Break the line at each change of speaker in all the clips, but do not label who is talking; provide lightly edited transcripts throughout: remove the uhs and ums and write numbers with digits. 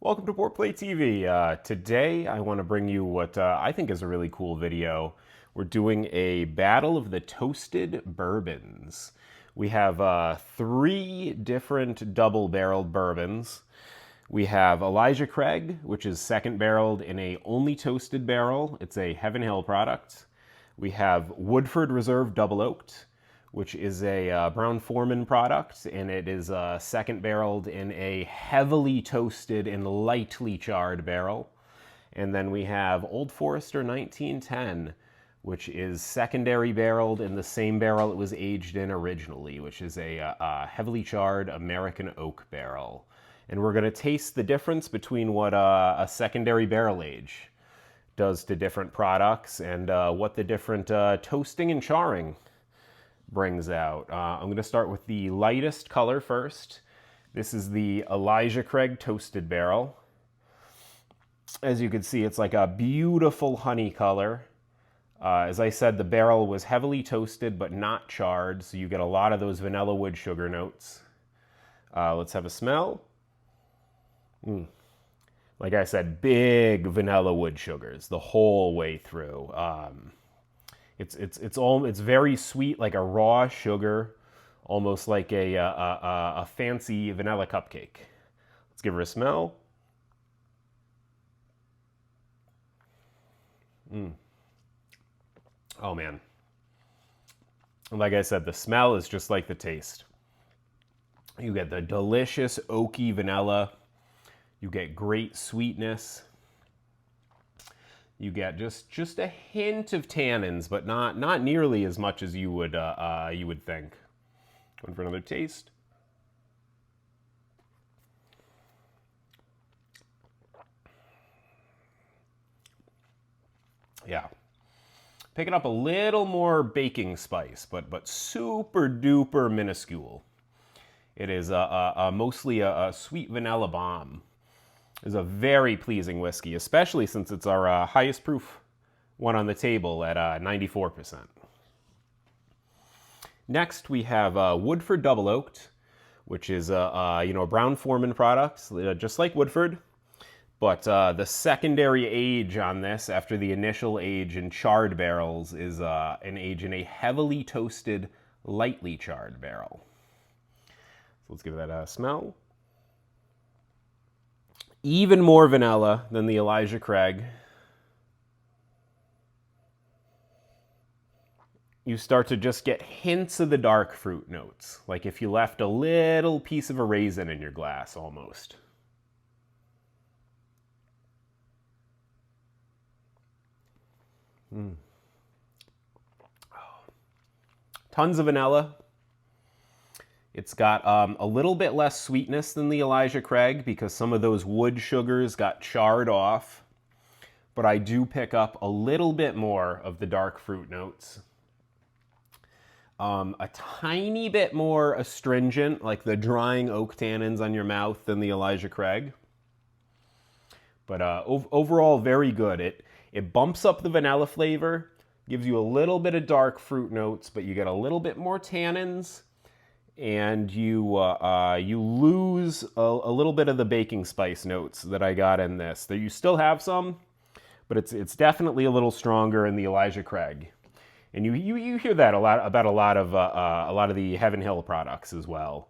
Welcome to Pourplay TV. Today I want to bring you what I think is a really cool video. We're doing a battle of the toasted bourbons. We have three different double-barreled bourbons. We have Elijah Craig, which is second barreled in a only toasted barrel. It's a Heaven Hill product. We have Woodford Reserve Double Oaked, which is a Brown-Forman product, and it is second barreled in a heavily toasted and lightly charred barrel. And then we have Old Forester 1910, which is secondary barreled in the same barrel it was aged in originally, which is a heavily charred American oak barrel. And we're going to taste the difference between what a secondary barrel age does to different products and what the different toasting and charring brings out. I'm going to start with the lightest color first. This is the Elijah Craig Toasted Barrel. As you can see, it's like a beautiful honey color. As I said, the barrel was heavily toasted but not charred, so you get a lot of those vanilla wood sugar notes. Let's have a smell. Like I said, big vanilla wood sugars the whole way through. It's very sweet, like a raw sugar, almost like a fancy vanilla cupcake. Let's give her a smell. Oh man. Like I said, the smell is just like the taste. You get the delicious oaky vanilla. You get great sweetness. You get just a hint of tannins, but not nearly as much as you would think. Going for another taste. Yeah, picking up a little more baking spice, but super duper minuscule. It is mostly a sweet vanilla bomb. Is a very pleasing whiskey, especially since it's our highest proof one on the table at 94%. Next, we have Woodford Double Oaked, which is a Brown-Forman product, just like Woodford. But the secondary age on this, after the initial age in charred barrels, is an age in a heavily toasted, lightly charred barrel. So let's give that a smell. Even more vanilla than the Elijah Craig. You start to just get hints of the dark fruit notes, like if you left a little piece of a raisin in your glass almost. Tons of vanilla. It's got a little bit less sweetness than the Elijah Craig because some of those wood sugars got charred off. But I do pick up a little bit more of the dark fruit notes. A tiny bit more astringent, like the drying oak tannins on your mouth than the Elijah Craig. But overall, very good. It bumps up the vanilla flavor, gives you a little bit of dark fruit notes, but you get a little bit more tannins. And you lose a little bit of the baking spice notes that I got in this. You still have some, but it's definitely a little stronger in the Elijah Craig. And you hear that a lot about a lot of the Heaven Hill products as well.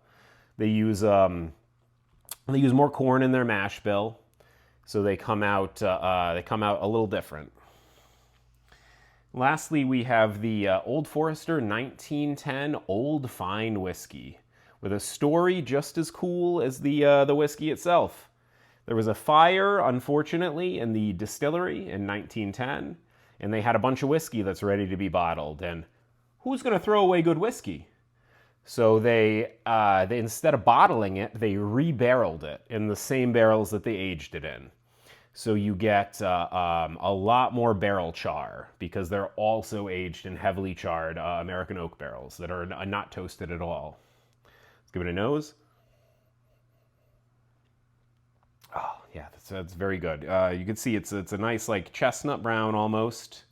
They use more corn in their mash bill, so they come out a little different. Lastly, we have the Old Forester 1910 Old Fine Whiskey, with a story just as cool as the whiskey itself. There was a fire, unfortunately, in the distillery in 1910, and they had a bunch of whiskey that's ready to be bottled. And who's going to throw away good whiskey? So they instead of bottling it, they rebarreled it in the same barrels that they aged it in. So you get a lot more barrel char because they're also aged in heavily charred American oak barrels that are not toasted at all. Let's give it a nose. Oh yeah, that's very good. You can see it's a nice like chestnut brown almost.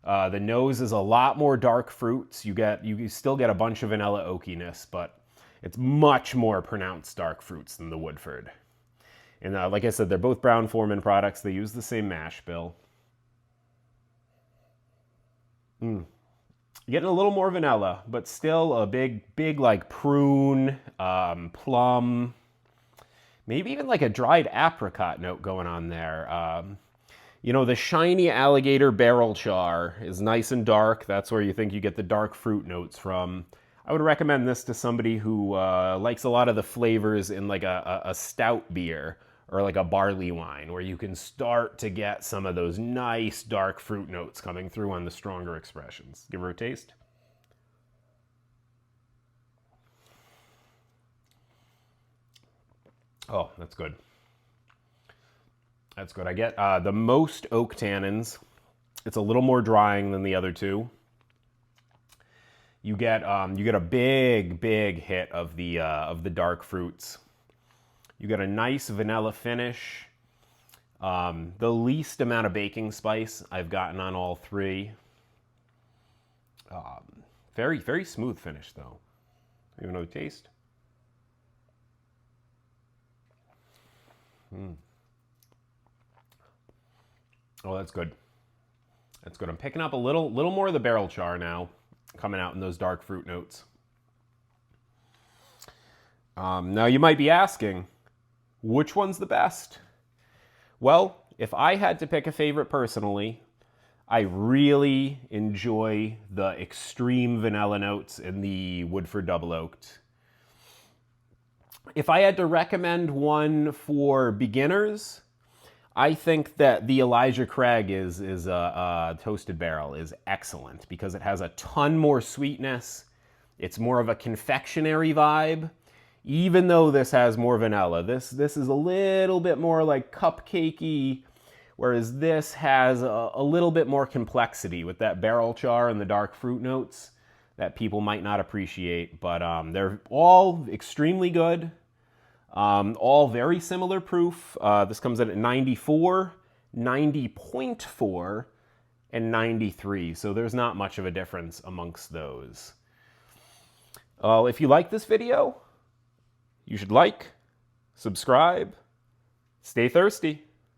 The nose is a lot more dark fruits. You still get a bunch of vanilla oakiness, but it's much more pronounced dark fruits than the Woodford. And like I said, they're both Brown-Forman products. They use the same mash bill. Getting a little more vanilla, but still a big like prune, plum, maybe even like a dried apricot note going on there. You know, the shiny alligator barrel char is nice and dark. That's where you think you get the dark fruit notes from. I would recommend this to somebody who likes a lot of the flavors in like a stout beer or like a barley wine, where you can start to get some of those nice dark fruit notes coming through on the stronger expressions. Give her a taste. Oh, that's good. That's good. I get the most oak tannins. It's a little more drying than the other two. You get a big hit of the dark fruits. You get a nice vanilla finish. The least amount of baking spice I've gotten on all three. Very smooth finish though. You want to taste? Oh, that's good. That's good. I'm picking up a little more of the barrel char now, coming out in those dark fruit notes. Now you might be asking, which one's the best? Well, if I had to pick a favorite personally, I really enjoy the extreme vanilla notes in the Woodford Double Oaked. If I had to recommend one for beginners, I think that the Elijah Craig is a toasted barrel is excellent because it has a ton more sweetness. It's more of a confectionery vibe, even though this has more vanilla. This is a little bit more like cupcakey, whereas this has a little bit more complexity with that barrel char and the dark fruit notes that people might not appreciate. But they're all extremely good. All very similar proof. This comes in at 94, 90.4, and 93. So there's not much of a difference amongst those. If you like this video, you should like, subscribe, stay thirsty.